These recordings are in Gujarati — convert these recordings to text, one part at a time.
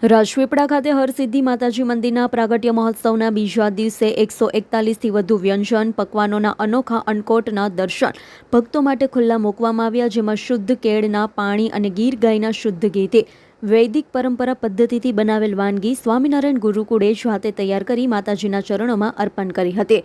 રાજપીપળા ખાતે હરસિદ્ધિ માતાજી મંદિરના પ્રાગટ્ય મહોત્સવના બીજા દિવસે 141થી વધુ વ્યંજન પકવાનોના અનોખા અન્નકોટના દર્શન ભક્તો માટે ખુલ્લા મૂકવામાં આવ્યા, જેમાં શુદ્ધ કેળના પાણી અને ગીર ગાયના શુદ્ધ ઘીથી વૈદિક પરંપરા પદ્ધતિથી બનાવેલ વાનગી સ્વામિનારાયણ ગુરુકુળે જાતે તૈયાર કરી માતાજીના ચરણોમાં અર્પણ કરી હતી।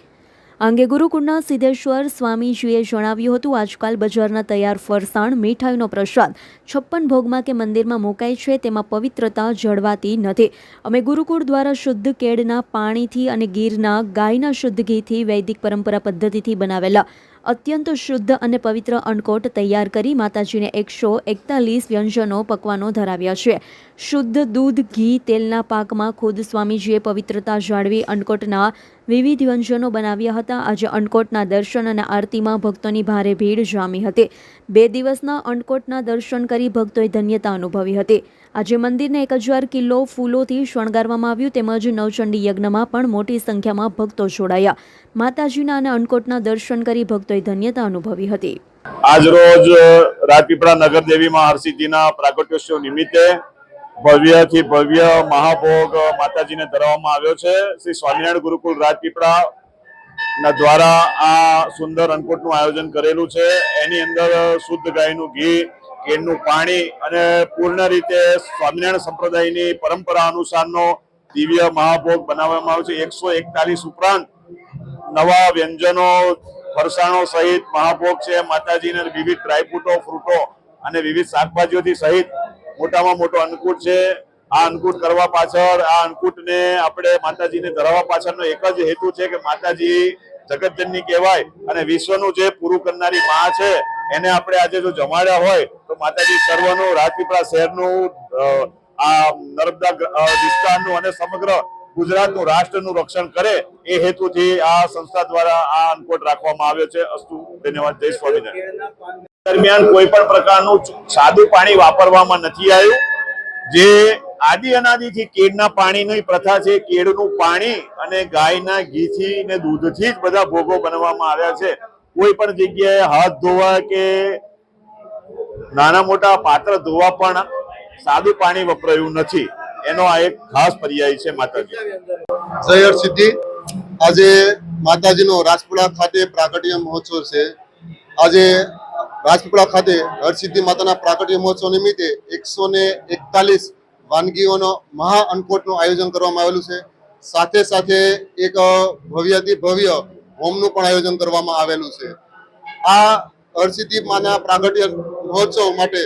આ અંગે ગુરુકુળના સિદ્ધેશ્વર સ્વામીજીએ જણાવ્યું હતું, આજકાલ બજારના તૈયાર ફરસાણ મીઠાઈનો પ્રસાદ 56 ભોગમાં કે મંદિરમાં મુકાય છે, તેમાં પવિત્રતા જળવાતી નથી। અમે ગુરુકુળ દ્વારા શુદ્ધ કેળના પાણીથી અને ગીરના ગાયના શુદ્ધ ઘીથી વૈદિક પરંપરા પદ્ધતિથી બનાવેલા અત્યંત શુદ્ધ અને પવિત્ર અન્નકોટ તૈયાર કરી માતાજીને 141 વ્યંજનો પકવાનો ધરાવ્યા છે। શુદ્ધ દૂધ, ઘી, તેલના પાકમાં ખુદ સ્વામીજીએ પવિત્રતા જાળવી અન્નકોટના વિવિધ વ્યંજનો બનાવ્યા હતા। આજે અન્નકોટના દર્શન અને આરતીમાં ભક્તોની ભારે ભીડ જામી હતી। 2 દિવસના અન્નકોટના દર્શન કરી ભક્તોએ ધન્યતા અનુભવી હતી। આજે મંદિરને 1000 કિલો ફૂલોથી શણગારવામાં આવ્યું, તેમજ નવચંડી યજ્ઞમાં પણ મોટી સંખ્યામાં ભક્તો જોડાયા। માતાજીના અને અન્નકોટના દર્શન કરી ભક્તોએ ધન્યતા અનુભવી હતી। આજરોજ રાજપીપળા નગરદેવીમાં હરસિદ્ધિના પ્રાગટ્યોત્સવ નિમિત્તે ભવ્યથી ભવ્ય મહાભોગ માતાજીને ધરાવવામાં આવ્યો છે। શ્રી સ્વામિનારાયણ ગુરુકુળ રાજપીપળા ના દ્વારા આ સુંદર અન્નકોટનું આયોજન કરેલું છે। એની અંદર શુદ્ધ ગાયનું ઘી, કેળનું પાણી અને પૂર્ણ રીતે સ્વામિનારાયણ સંપ્રદાયની પરંપરા અનુસારનો દિવ્ય મહાભોગ બનાવવામાં આવે છે। 141 ઉપરાંત નવા વ્યંજનો, ફરસાણો સહિત મહાભોગ છે। માતાજીને વિવિધ ડ્રાયફ્રૂટો, ફ્રૂટો અને વિવિધ શાકભાજીઓથી સહિત મોટામાં મોટો અન્નકૂટ છે। આ અન્નકૂટ કરવા પાછળ, આ અન્નકૂટને આપણે માતાજીને ધરાવવા પાછળનો એક જ હેતુ છે કે માતાજી જગતજનની કહેવાય અને વિશ્વનું જે પૂરું કરનારી માં છે, એને આપણે આજે જો જમાડ્યા હોય તો માતાજી સર્વનું, રાજપીપળા શહેરનું, આ નર્મદા વિસ્તારનું અને સમગ્ર ગુજરાતનું, રાષ્ટ્રનું રક્ષણ કરે એ હેતુથી આ સંસ્થા દ્વારા આ અન્નકોટ રાખવામાં આવ્યો છે। અસ્તુ, ધન્યવાદ। જય સ્વામિનારાયણ। દરમિયાન કોઈ પણ પ્રકારનું સાદું પાણી વાપરવામાં નથી આવ્યું। જે આદિ અનાદિથી કેળના પાણીની પ્રથા છે, કેળનું પાણી અને ગાયના ઘીથી ને દૂધથી જ બધા ભોગો બનાવવામાં આવ્યા છે। કોઈ પણ જગ્યાએ હાથ ધોવા કે નાના મોટા પાત્ર ધોવા પણ સાદું પાણી વપરાયું નથી। એનો આ એક ખાસ પર્યાય છે માતાજી। જય હરસિદ્ધિ। આજે માતાજીનો રાજપીપળા ખાતે પ્રાગટ્ય મહોત્સવ છે। આજે રાજપીપળા ખાતે હરસિદ્ધિ માતાના પ્રાગટ્ય મહોત્સવ નિમિત્તે 141 વાનગીઓનો મહા અન્નકોટનું આયોજન કરવામાં આવેલું છે। સાથે સાથે એક ભવ્યથી ભવ્ય હોમનું પણ આયોજન કરવામાં આવેલું છે। આ હરસિદ્ધિ માના પ્રાગટ્ય મહોત્સવ માટે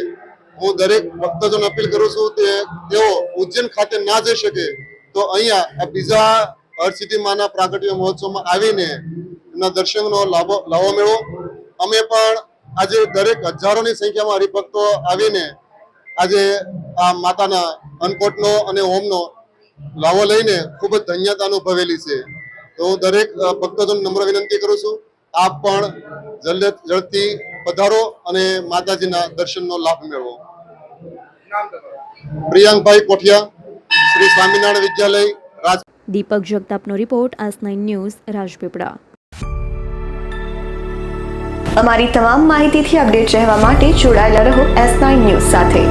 હું દરેક ભક્તજન અપીલ કરું છું કે તેઓ ઉજ્જૈન ખાતે ના જઈ શકે તો અહીંયા બીજા હરસિદ્ધિ માના પ્રાગટ્ય મહોત્સવમાં આવીને એમના દર્શનનો લાવો મેળવો। અમે પણ આજે દરેક હજારોની સંખ્યામાં હરિભક્તો આવીને આજે આ માતાના અન્નકોટનો અને હોમનો લાવો લઈને ખૂબ જ ધન્યતા અનુભવેલી છે। તો હું દરેક ભક્તજન નમ્ર વિનંતી કરું છું, આપ પણ જલ્દથી પધારો અને માતાજીના દર્શનનો લાભ મેળવો। પ્રિયાંકભાઈ કોઠિયા, શ્રી સ્વામિનારાયણ વિદ્યાલય, રાજ। દીપક જગતાપનો રિપોર્ટ, AS9 ન્યૂઝ, રાજપીપળા। અમારી તમામ માહિતીથી અપડેટ રહેવા માટે જોડાયેલા રહો AS9 ન્યૂઝ સાથે।